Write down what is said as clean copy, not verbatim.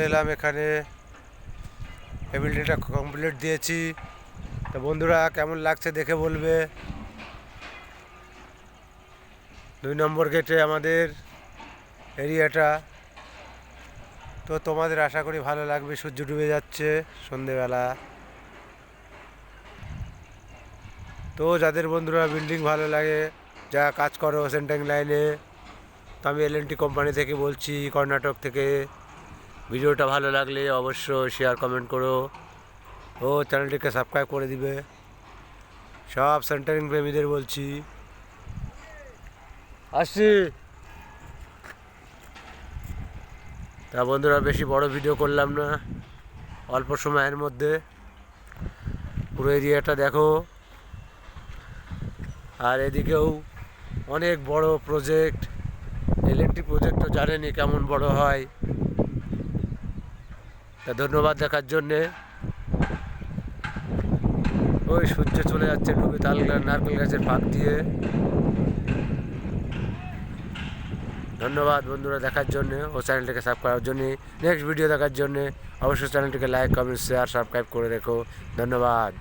এলাম এখানে, এই বিল্ডিংটা কমপ্লিট দিয়েছি। তো বন্ধুরা কেমন লাগছে দেখে বলবে। 2 নম্বর গেটে আমাদের এরিয়াটা। তো তোমাদের আশা করি ভালো লাগবে। সূর্য ডুবে যাচ্ছে সন্ধেবেলা। তো যাদের বন্ধুরা বিল্ডিং ভালো লাগে, যা কাজ করো সেন্টারিং লাইনে, তো আমি L&T কোম্পানি থেকে বলছি, কর্ণাটক থেকে। ভিডিওটা ভালো লাগলে অবশ্যই শেয়ার কমেন্ট করো ও চ্যানেলটিকে সাবস্ক্রাইব করে দিবে। সব সেন্টারিং প্রেমীদের বলছি, আসছি। তা বন্ধুরা বেশি বড় ভিডিও করলাম না, অল্প সময়ের মধ্যে পুরো এরিয়াটা দেখো। আর এদিকেও অনেক বড় প্রজেক্ট, L&T প্রজেক্ট তো জানেনই কেমন বড় হয়। তা ধন্যবাদ দেখার জন্যে। ওই সূর্য চলে যাচ্ছে ডুবে নারকেল গাছের ফাঁক দিয়ে। ধন্যবাদ বন্ধুরা দেখার জন্য ও চ্যানেলটিকে সাবস্ক্রাইব করার জন্য। নেক্সট ভিডিও দেখার জন্য অবশ্যই চ্যানেলটিকে লাইক কমেন্ট শেয়ার সাবস্ক্রাইব করে রেখো। ধন্যবাদ।